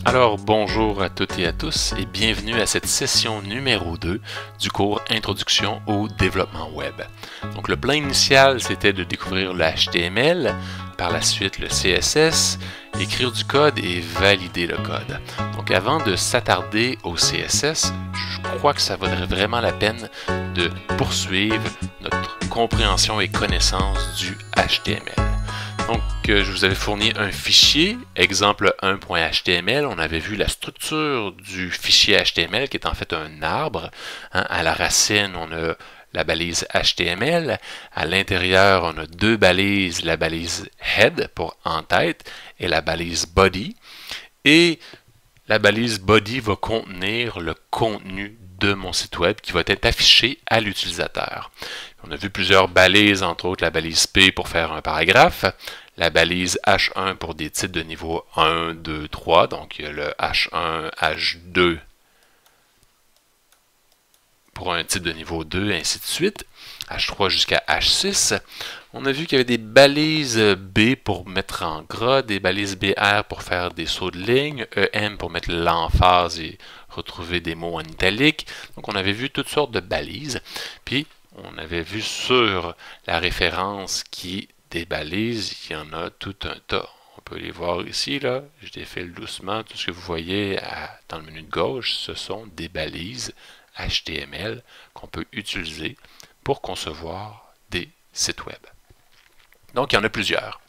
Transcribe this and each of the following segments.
Alors bonjour à toutes et à tous et bienvenue à cette session numéro 2 du cours Introduction au développement web. Donc le plan initial c'était de découvrir le HTML, par la suite le CSS, écrire du code et valider le code. Donc avant de s'attarder au CSS, je crois que ça vaudrait vraiment la peine de poursuivre notre compréhension et connaissance du HTML. Donc, je vous avais fourni un fichier, exemple 1.html. On avait vu la structure du fichier HTML qui est en fait un arbre. À la racine, on a la balise HTML. À l'intérieur, on a deux balises, la balise head pour en tête et la balise body. Et la balise body va contenir le contenu de mon site web qui va être affiché à l'utilisateur. On a vu plusieurs balises, entre autres la balise P pour faire un paragraphe, la balise H1 pour des titres de niveau 1, 2, 3, donc il y a le H1, H2 pour un titre de niveau 2, et ainsi de suite, H3 jusqu'à H6. On a vu qu'il y avait des balises B pour mettre en gras, des balises BR pour faire des sauts de ligne, EM pour mettre l'emphase et retrouver des mots en italique. Donc on avait vu toutes sortes de balises. Puis on avait vu sur la référence qui des balises, il y en a tout un tas. On peut les voir ici, là. Je défile doucement. Tout ce que vous voyez dans le menu de gauche, ce sont des balises HTML qu'on peut utiliser pour concevoir des sites web. Donc, il y en a plusieurs.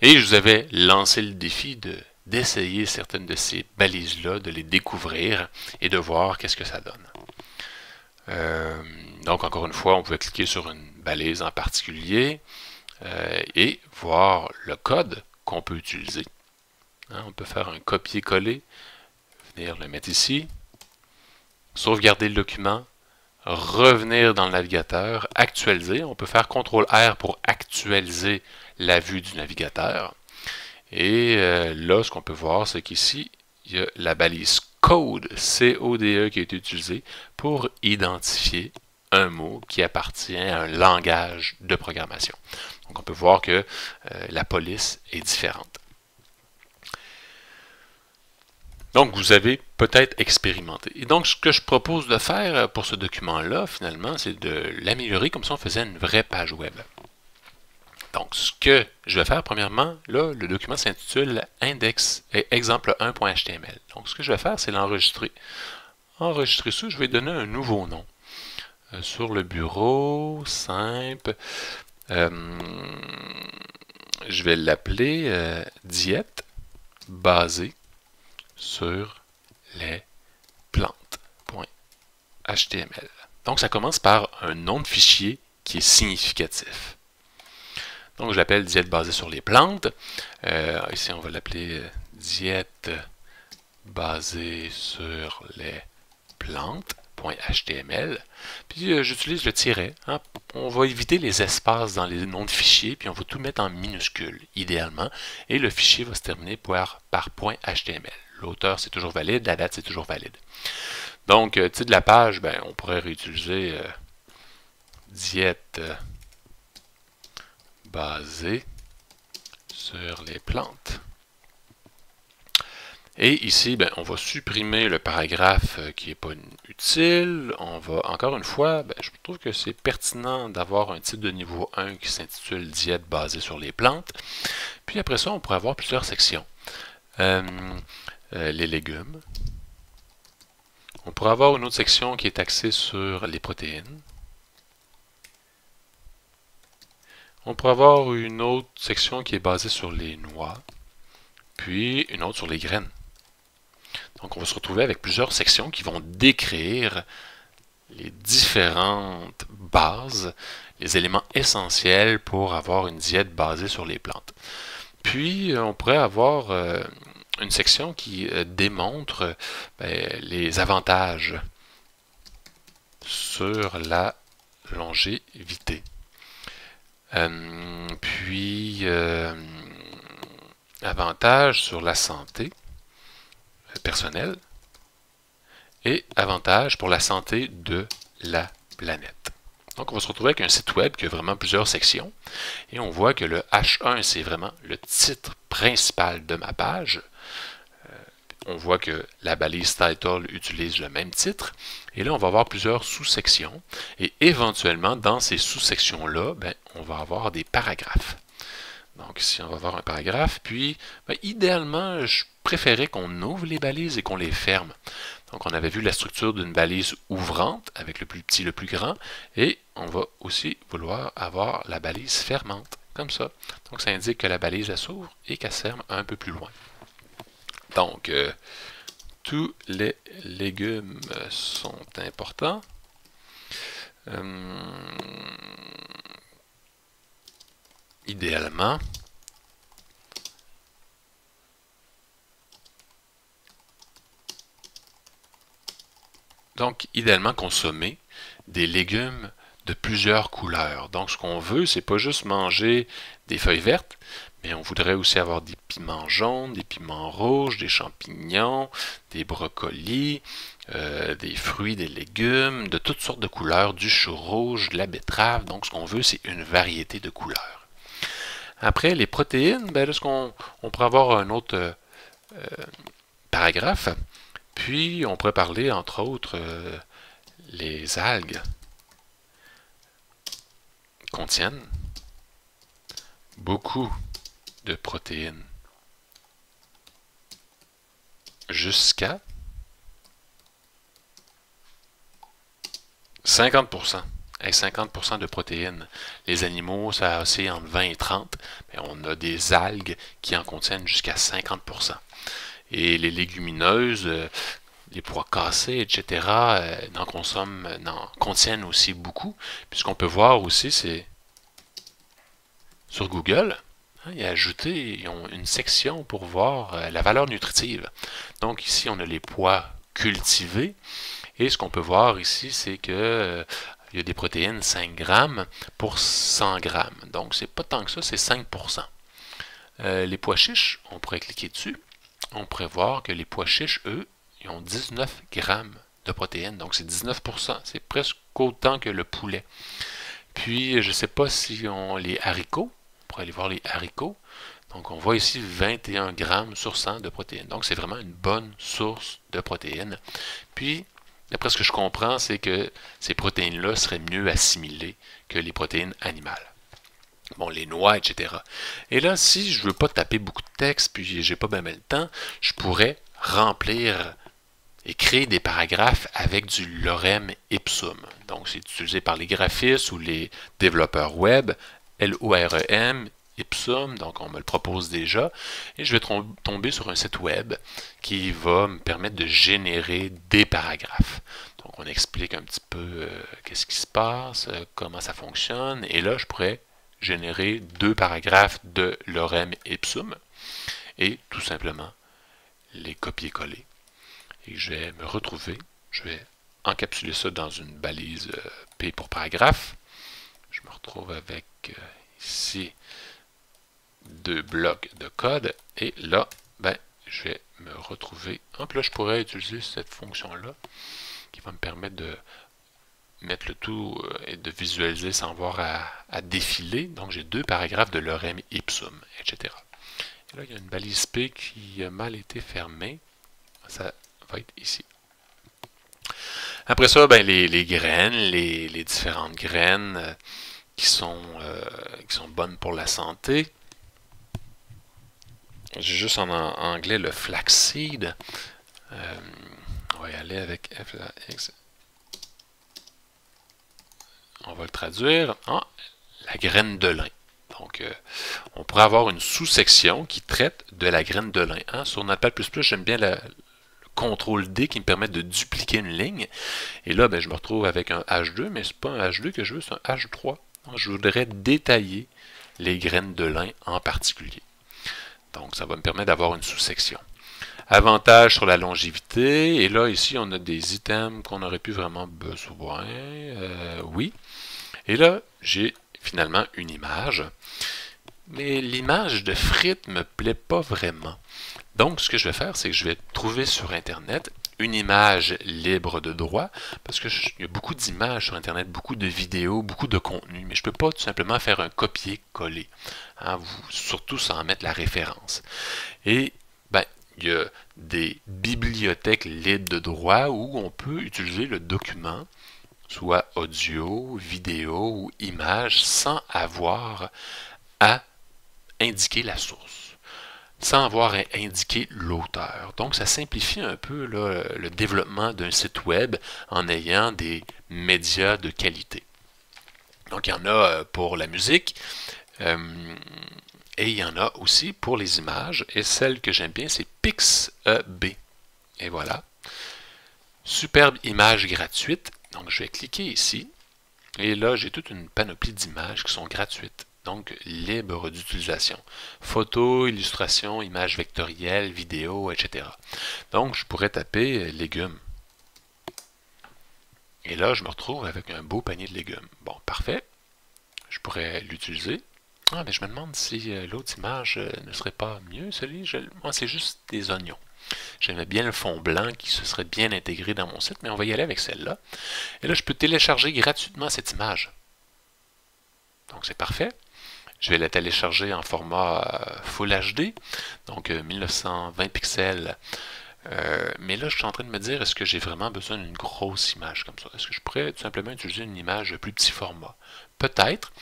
Et je vous avais lancé le défi d'essayer certaines de ces balises-là, de les découvrir et de voir qu'est-ce que ça donne. Donc, encore une fois, on pouvait cliquer sur une balise en particulier et voir le code qu'on peut utiliser. On peut faire un copier-coller, venir le mettre ici, sauvegarder le document, revenir dans le navigateur, actualiser. On peut faire CTRL-R pour actualiser la vue du navigateur. Et là, ce qu'on peut voir, c'est qu'ici, il y a la balise code, C-O-D-E, qui est utilisée pour identifier un mot qui appartient à un langage de programmation. Donc, on peut voir que la police est différente. Donc, vous avez peut-être expérimenté. Et donc, ce que je propose de faire pour ce document-là, finalement, c'est de l'améliorer comme si on faisait une vraie page web. Donc, ce que je vais faire, premièrement, là, le document s'intitule Index et exemple 1.html. Donc, ce que je vais faire, c'est l'enregistrer. Enregistrer ça, je vais donner un nouveau nom. Sur le bureau, simple. Je vais l'appeler diète basée sur les plantes.html. Donc, ça commence par un nom de fichier qui est significatif. Donc, je l'appelle diète basée sur les plantes. Ici, on va l'appeler diète basée sur les plantes.html. Puis, j'utilise le tiret. On va éviter les espaces dans les noms de fichiers, puis on va tout mettre en minuscules, idéalement. Et le fichier va se terminer par .html. L'auteur, c'est toujours valide. La date, c'est toujours valide. Donc, titre de la page, ben, on pourrait réutiliser diète basée sur les plantes. Et ici, ben, on va supprimer le paragraphe qui n'est pas utile. On va, encore une fois, ben, je trouve que c'est pertinent d'avoir un titre de niveau 1 qui s'intitule diète basée sur les plantes. Puis après ça, on pourrait avoir plusieurs sections. Les légumes. On pourrait avoir une autre section qui est axée sur les protéines. On pourrait avoir une autre section qui est basée sur les noix, puis une autre sur les graines. Donc, on va se retrouver avec plusieurs sections qui vont décrire les différentes bases, les éléments essentiels pour avoir une diète basée sur les plantes. Puis, on pourrait avoir une section qui démontre les avantages sur la longévité. Puis, avantages sur la santé personnelle et avantages pour la santé de la planète. Donc, on va se retrouver avec un site web qui a vraiment plusieurs sections. Et on voit que le H1, c'est vraiment le titre principal de ma page. on voit que la balise title utilise le même titre. Et là, on va avoir plusieurs sous-sections. Et éventuellement, dans ces sous-sections-là, on va avoir des paragraphes. Donc ici, on va avoir un paragraphe. Puis, idéalement, je préférais qu'on ouvre les balises et qu'on les ferme. Donc, on avait vu la structure d'une balise ouvrante avec le plus petit, le plus grand. Et on va aussi vouloir avoir la balise fermante, comme ça. Donc, ça indique que la balise s'ouvre et qu'elle se ferme un peu plus loin. Donc, tous les légumes sont importants. Idéalement, consommer des légumes de plusieurs couleurs. Donc, ce qu'on veut, c'est pas juste manger des feuilles vertes, mais on voudrait aussi avoir des piments jaunes, des piments rouges, des champignons, des brocolis, des fruits, des légumes, de toutes sortes de couleurs, du chou rouge, de la betterave. Donc, ce qu'on veut, c'est une variété de couleurs. Après, les protéines, là, on pourrait avoir un autre paragraphe. Puis, on pourrait parler, entre autres, les algues contiennent beaucoup de protéines. Jusqu'à 50%. Et 50% de protéines. Les animaux, ça oscille entre 20 et 30. Mais on a des algues qui en contiennent jusqu'à 50%. Et les légumineuses, les pois cassés, etc., n'en contiennent aussi beaucoup. Puis ce qu'on peut voir aussi, c'est sur Google, ils ont une section pour voir la valeur nutritive. Donc ici, on a les pois cultivés. Et ce qu'on peut voir ici, c'est que il y a des protéines 5 grammes pour 100 grammes. Donc, c'est pas tant que ça, c'est 5%. Les pois chiches, on pourrait cliquer dessus. On pourrait voir que les pois chiches, eux, ils ont 19 grammes de protéines. Donc, c'est 19%. C'est presque autant que le poulet. Puis, je ne sais pas si on les haricots. On pourrait aller voir les haricots. Donc, on voit ici 21 grammes sur 100 de protéines. Donc, c'est vraiment une bonne source de protéines. Puis, d'après ce que je comprends, c'est que ces protéines-là seraient mieux assimilées que les protéines animales. Bon, les noix, etc. Et là, si je ne veux pas taper beaucoup de texte, puis j'ai pas bien le temps, je pourrais remplir et créer des paragraphes avec du lorem ipsum. Donc, c'est utilisé par les graphistes ou les développeurs web, LOREM, Ipsum, donc on me le propose déjà, et je vais tomber sur un site web qui va me permettre de générer des paragraphes. Donc on explique un petit peu qu'est-ce qui se passe, comment ça fonctionne, et là je pourrais générer 2 paragraphes de lorem ipsum, et tout simplement les copier-coller. Et je vais me retrouver, je vais encapsuler ça dans une balise P pour paragraphe. Je me retrouve avec ici 2 blocs de code, et là, je vais me retrouver. Hop, là, je pourrais utiliser cette fonction-là qui va me permettre de mettre le tout et de visualiser sans avoir à défiler. Donc, j'ai 2 paragraphes de lorem ipsum, etc. Et là, il y a une balise P qui a mal été fermée. Ça va être ici. Après ça, les graines, les différentes graines qui sont bonnes pour la santé. J'ai juste en anglais le flaxseed. On va y aller avec FX. On va le traduire en la graine de lin. Donc, on pourrait avoir une sous-section qui traite de la graine de lin. Sur Notepad++, j'aime bien le CTRL-D qui me permet de dupliquer une ligne. Et là, je me retrouve avec un H2, mais ce n'est pas un H2 que je veux, c'est un H3. Donc, je voudrais détailler les graines de lin en particulier. Donc, ça va me permettre d'avoir une sous-section. Avantage sur la longévité. Et là, ici, on a des items qu'on aurait pu vraiment besoin. Oui. Et là, j'ai finalement une image. Mais l'image de frites ne me plaît pas vraiment. Donc, ce que je vais faire, c'est que je vais trouver sur Internet une image libre de droit, parce qu'il y a beaucoup d'images sur Internet, beaucoup de vidéos, beaucoup de contenu, mais je ne peux pas tout simplement faire un copier-coller, surtout sans mettre la référence. Et, il y a des bibliothèques libres de droit où on peut utiliser le document, soit audio, vidéo ou image, sans avoir à indiquer la source, sans avoir à indiquer l'auteur. Donc, ça simplifie un peu là, le développement d'un site web en ayant des médias de qualité. Donc, il y en a pour la musique, et il y en a aussi pour les images, et celle que j'aime bien, c'est PixEB. Et voilà. Superbe image gratuite. Donc, je vais cliquer ici, et là, j'ai toute une panoplie d'images qui sont gratuites. Donc, libre d'utilisation. Photos, illustrations, images vectorielles, vidéos, etc. Donc, je pourrais taper légumes. Et là, je me retrouve avec un beau panier de légumes. Bon, parfait. Je pourrais l'utiliser. Ah, mais je me demande si l'autre image ne serait pas mieux, moi, c'est juste des oignons. J'aimais bien le fond blanc qui se serait bien intégré dans mon site, mais on va y aller avec celle-là. Et là, je peux télécharger gratuitement cette image. Donc, c'est parfait. Je vais la télécharger en format Full HD, donc 1920 pixels. Mais là, je suis en train de me dire, est-ce que j'ai vraiment besoin d'une grosse image comme ça? Est-ce que je pourrais tout simplement utiliser une image de plus petit format? Peut-être,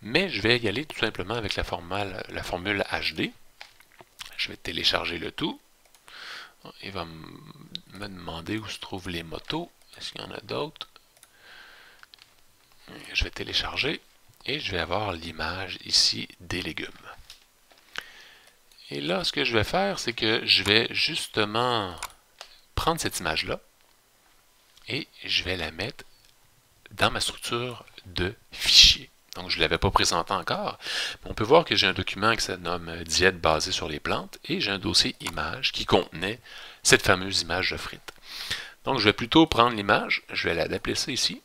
mais je vais y aller tout simplement avec la formule HD. Je vais télécharger le tout. Il va me demander où se trouvent les motos. Est-ce qu'il y en a d'autres? Je vais télécharger et je vais avoir l'image ici des légumes. Et là, ce que je vais faire, c'est que je vais justement prendre cette image-là et je vais la mettre dans ma structure de fichier. Donc, je ne l'avais pas présenté encore. Mais on peut voir que j'ai un document qui se nomme diète basée sur les plantes et j'ai un dossier image qui contenait cette fameuse image de frites. Donc, je vais plutôt prendre l'image, je vais la déplacer ici.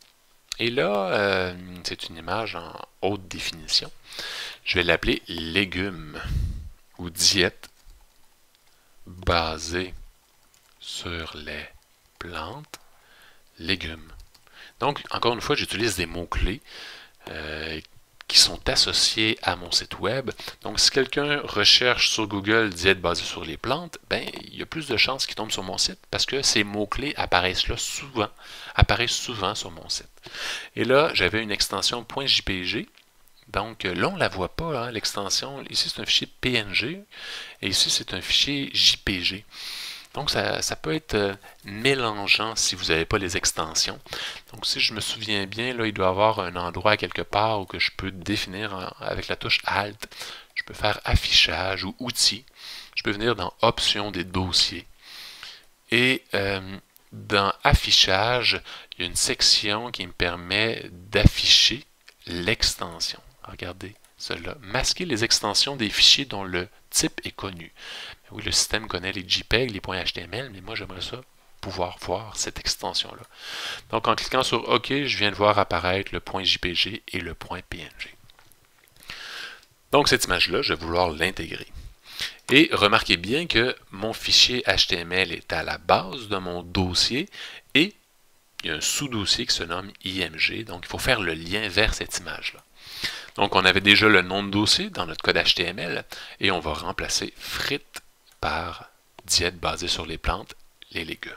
Et là, c'est une image en haute définition. Je vais l'appeler légumes ou diète basée sur les plantes, légumes. Donc, encore une fois, j'utilise des mots-clés qui sont associés à mon site web. Donc, si quelqu'un recherche sur Google diète basée sur les plantes, ben, il y a plus de chances qu'il tombe sur mon site parce que ces mots-clés apparaissent souvent sur mon site. Et là, j'avais une extension .jpg. Donc, là, on ne la voit pas, hein, l'extension. Ici, c'est un fichier PNG et ici, c'est un fichier JPG. Donc, ça peut être mélangeant si vous n'avez pas les extensions. Donc, si je me souviens bien, là, il doit y avoir un endroit quelque part où que je peux définir avec la touche Alt. Je peux faire affichage ou outils. Je peux venir dans options des dossiers. Et dans affichage, il y a une section qui me permet d'afficher l'extension. Regardez cela. Masquer les extensions des fichiers dont le type est connu. Oui, le système connaît les JPEG, les .html, mais moi, j'aimerais ça pouvoir voir cette extension-là. Donc, en cliquant sur OK, je viens de voir apparaître le .jpg et le .png. Donc, cette image-là, je vais vouloir l'intégrer. Et remarquez bien que mon fichier HTML est à la base de mon dossier et il y a un sous-dossier qui se nomme IMG. Donc, il faut faire le lien vers cette image-là. Donc, on avait déjà le nom de dossier dans notre code HTML et on va remplacer frites par diète basée sur les plantes, les légumes.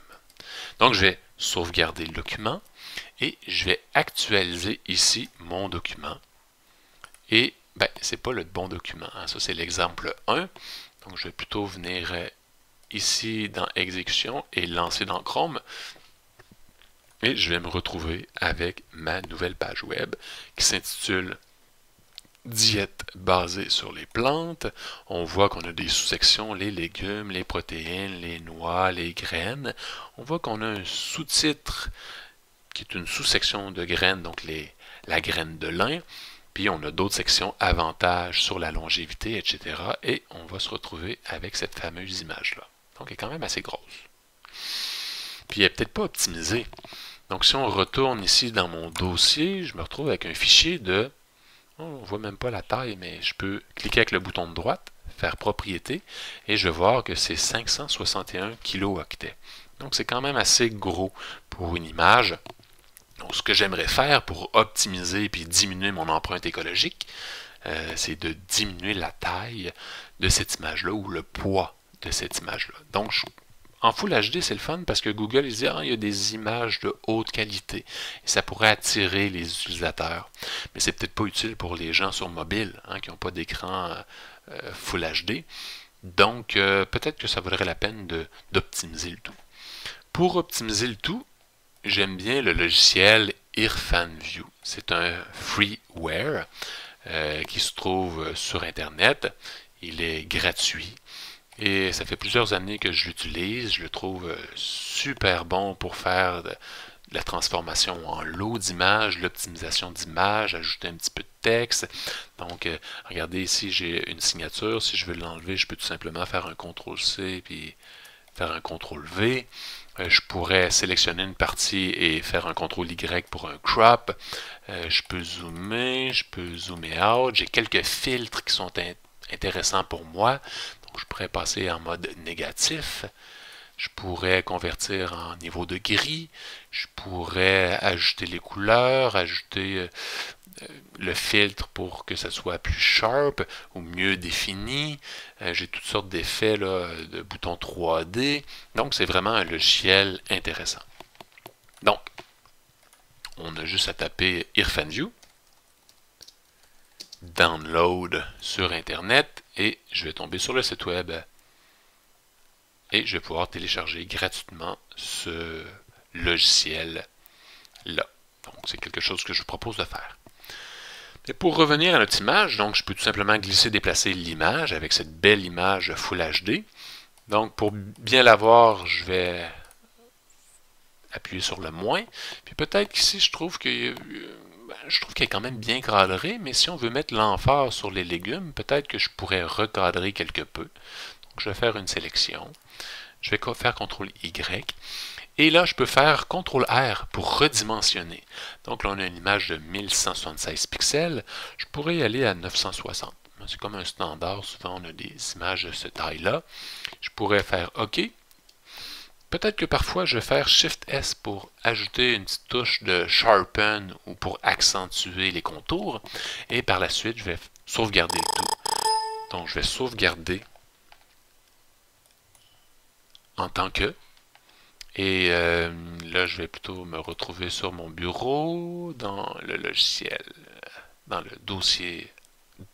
Donc, je vais sauvegarder le document et je vais actualiser ici mon document. Et, ben, ce n'est pas le bon document. Hein. Ça, c'est l'exemple 1. Donc, je vais plutôt venir ici dans Exécution et lancer dans Chrome. Et je vais me retrouver avec ma nouvelle page web qui s'intitule Diète basée sur les plantes. On voit qu'on a des sous-sections, les légumes, les protéines, les noix, les graines. On voit qu'on a un sous-titre qui est une sous-section de graines, donc la graine de lin. Puis on a d'autres sections, avantages sur la longévité, etc. Et on va se retrouver avec cette fameuse image-là. Donc elle est quand même assez grosse. Puis elle n'est peut-être pas optimisée. Donc si on retourne ici dans mon dossier, je me retrouve avec un fichier de... On ne voit même pas la taille, mais je peux cliquer avec le bouton de droite, faire propriété, et je vais voir que c'est 561 kilooctets. Donc c'est quand même assez gros pour une image. Donc ce que j'aimerais faire pour optimiser et diminuer mon empreinte écologique, c'est de diminuer la taille de cette image-là ou le poids de cette image-là. Donc, en Full HD, c'est le fun parce que Google il dit il y a des images de haute qualité et ça pourrait attirer les utilisateurs. Mais c'est peut-être pas utile pour les gens sur mobile qui n'ont pas d'écran Full HD. Donc, peut-être que ça vaudrait la peine d'optimiser le tout. Pour optimiser le tout, j'aime bien le logiciel IrfanView. C'est un freeware qui se trouve sur Internet. Il est gratuit. Et ça fait plusieurs années que je l'utilise. Je le trouve super bon pour faire de la transformation en lot d'images, l'optimisation d'images, ajouter un petit peu de texte. Donc, regardez ici, j'ai une signature. Si je veux l'enlever, je peux tout simplement faire un CTRL-C puis faire un CTRL-V. Je pourrais sélectionner une partie et faire un CTRL-Y pour un crop. Je peux zoomer out. J'ai quelques filtres qui sont intéressants pour moi. Donc, je pourrais passer en mode négatif. Je pourrais convertir en niveau de gris. Je pourrais ajouter les couleurs, ajouter le filtre pour que ça soit plus sharp ou mieux défini. J'ai toutes sortes d'effets de boutons 3D. Donc, c'est vraiment un logiciel intéressant. Donc, on a juste à taper IrfanView, download sur Internet, et je vais tomber sur le site web et je vais pouvoir télécharger gratuitement ce logiciel-là. Donc, c'est quelque chose que je vous propose de faire. Et pour revenir à notre image, donc je peux tout simplement glisser, déplacer l'image avec cette belle image Full HD. Donc, pour bien la voir, je vais appuyer sur le moins. Puis peut-être qu'ici, je trouve qu'elle est quand même bien cadrée, mais si on veut mettre l'emphase sur les légumes, peut-être que je pourrais recadrer quelque peu. Donc, je vais faire une sélection. Je vais faire CTRL-Y. Et là, je peux faire CTRL-R pour redimensionner. Donc là, on a une image de 1176 pixels. Je pourrais y aller à 960. C'est comme un standard. Souvent, on a des images de cette taille-là. Je pourrais faire OK. Peut-être que parfois, je vais faire Shift-S pour ajouter une petite touche de Sharpen ou pour accentuer les contours. Et par la suite, je vais sauvegarder le tout. Donc, je vais sauvegarder en tant que. Et là, je vais plutôt me retrouver sur mon bureau, dans le logiciel, dans le dossier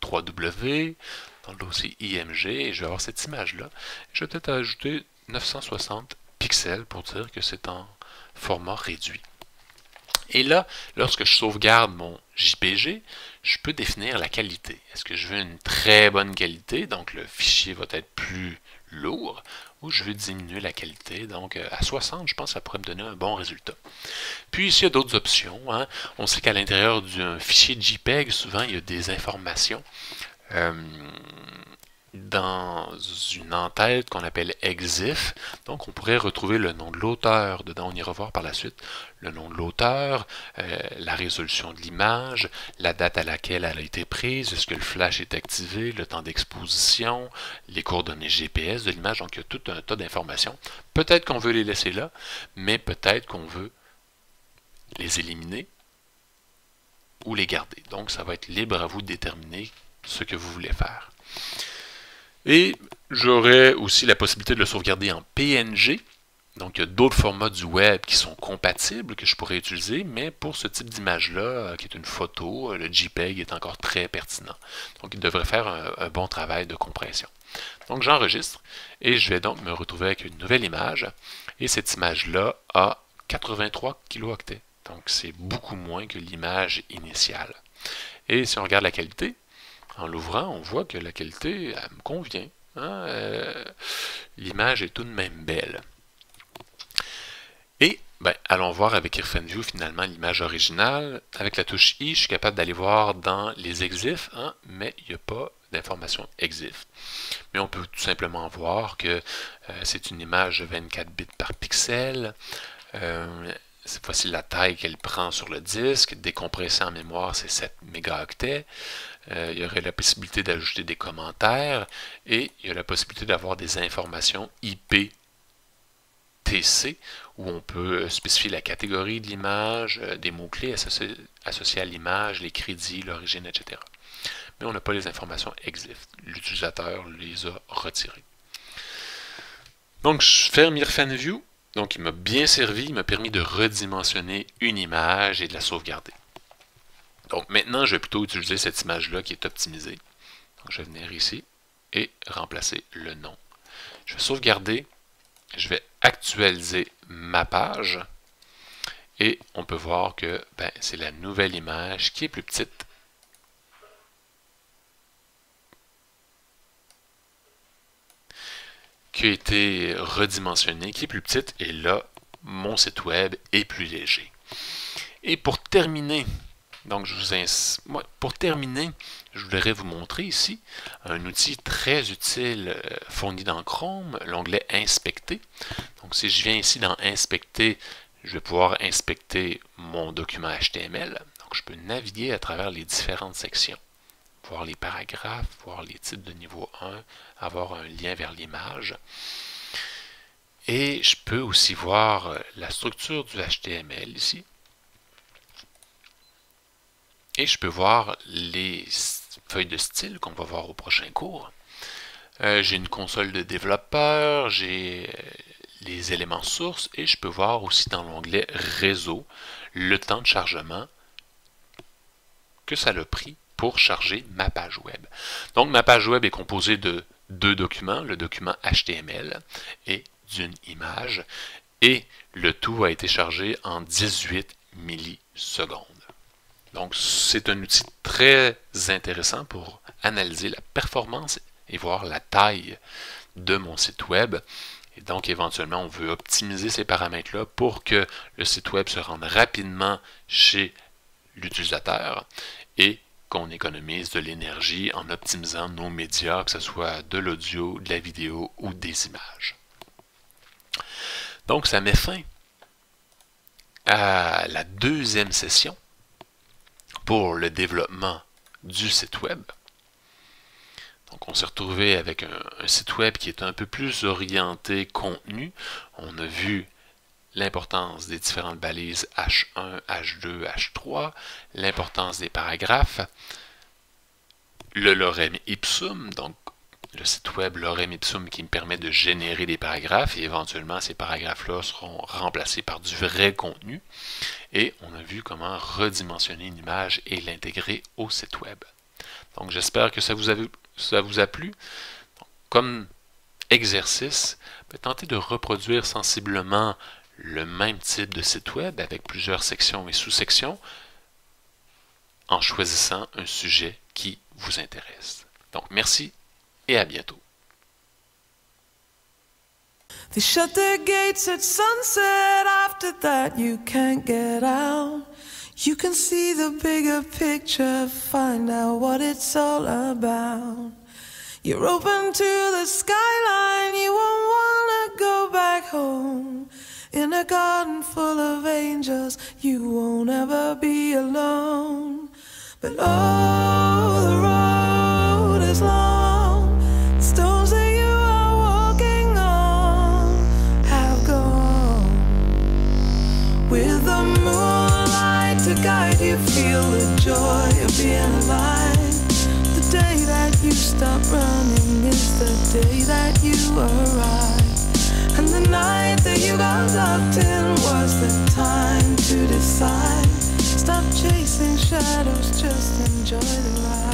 3W, dans le dossier IMG, et je vais avoir cette image-là. Je vais peut-être ajouter 960 pixels pour dire que c'est en format réduit. Et là, lorsque je sauvegarde mon JPG, je peux définir la qualité. Est-ce que je veux une très bonne qualité, donc le fichier va être plus lourd, ou je veux diminuer la qualité, donc à 60, je pense que ça pourrait me donner un bon résultat. Puis ici, il y a d'autres options. On sait qu'à l'intérieur d'un fichier JPEG, souvent, il y a des informations dans une entête qu'on appelle EXIF. Donc, on pourrait retrouver le nom de l'auteur dedans. On ira voir par la suite le nom de l'auteur, la résolution de l'image, la date à laquelle elle a été prise, est-ce que le flash est activé, le temps d'exposition, les coordonnées GPS de l'image. Donc, il y a tout un tas d'informations. Peut-être qu'on veut les laisser là, mais peut-être qu'on veut les éliminer ou les garder. Donc, ça va être libre à vous de déterminer ce que vous voulez faire. Et j'aurai aussi la possibilité de le sauvegarder en PNG. Donc, il y a d'autres formats du web qui sont compatibles que je pourrais utiliser, mais pour ce type d'image-là, qui est une photo, le JPEG est encore très pertinent. Donc, il devrait faire un bon travail de compression. Donc, j'enregistre et je vais donc me retrouver avec une nouvelle image. Et cette image-là a 83 kilooctets. Donc, c'est beaucoup moins que l'image initiale. Et si on regarde la qualité, en l'ouvrant, on voit que la qualité elle me convient. L'image est tout de même belle. Et allons voir avec IrfanView finalement l'image originale. Avec la touche I, je suis capable d'aller voir dans les EXIF, mais il n'y a pas d'information EXIF. Mais on peut tout simplement voir que c'est une image de 24 bits par pixel. Cette fois-ci, la taille qu'elle prend sur le disque, décompressée en mémoire, c'est 7 mégaoctets. Il y aurait la possibilité d'ajouter des commentaires et il y a la possibilité d'avoir des informations IPTC où on peut spécifier la catégorie de l'image, des mots-clés associés à l'image, les crédits, l'origine, etc. Mais on n'a pas les informations EXIF. L'utilisateur les a retirées. Donc, je ferme Irfan View. Donc, il m'a bien servi, il m'a permis de redimensionner une image et de la sauvegarder. Donc, maintenant, je vais plutôt utiliser cette image-là qui est optimisée. Donc, je vais venir ici et remplacer le nom. Je vais sauvegarder, je vais actualiser ma page et on peut voir que c'est la nouvelle image qui est plus petite. Qui a été redimensionnée, qui est plus petite, et là, mon site web est plus léger. Et pour terminer, donc pour terminer, je voudrais vous montrer ici un outil très utile fourni dans Chrome, l'onglet Inspecter. Donc si je viens ici dans Inspecter, je vais pouvoir inspecter mon document HTML. Donc je peux naviguer à travers les différentes sections, voir les paragraphes, voir les titres de niveau 1, avoir un lien vers l'image. Et je peux aussi voir la structure du HTML ici. Et je peux voir les feuilles de style qu'on va voir au prochain cours. J'ai une console de développeur, j'ai les éléments sources et je peux voir aussi dans l'onglet Réseau le temps de chargement que ça a pris pour charger ma page web. Donc ma page web est composée de deux documents, le document HTML et d'une image, et le tout a été chargé en 18 millisecondes. Donc c'est un outil très intéressant pour analyser la performance et voir la taille de mon site web. Et donc éventuellement on veut optimiser ces paramètres-là pour que le site web se rende rapidement chez l'utilisateur et qu'on économise de l'énergie en optimisant nos médias, que ce soit de l'audio, de la vidéo ou des images. Donc ça met fin à la deuxième session pour le développement du site web. Donc on s'est retrouvé avec un site web qui est un peu plus orienté contenu. On a vu l'importance des différentes balises H1, H2, H3, l'importance des paragraphes, le lorem ipsum, donc le site web lorem ipsum qui me permet de générer des paragraphes et éventuellement ces paragraphes-là seront remplacés par du vrai contenu. Et on a vu comment redimensionner une image et l'intégrer au site web. Donc j'espère que ça vous a plu. Donc, comme exercice, tentez de reproduire sensiblement le même type de site web avec plusieurs sections et sous-sections en choisissant un sujet qui vous intéresse. Donc merci et à bientôt. They shut their gates at sunset, after that you can't get out. You can see the bigger picture, find out what it's all about. You're open to the skyline, you won't wanna go back home. In a garden full of angels, you won't ever be alone. But oh, the road is long, the stones that you are walking on have gone. With the moonlight to guide you, feel the joy of being alive. The day that you stop running is the day that you arrive. And the night that you got locked in was the time to decide. Stop chasing shadows, just enjoy the ride.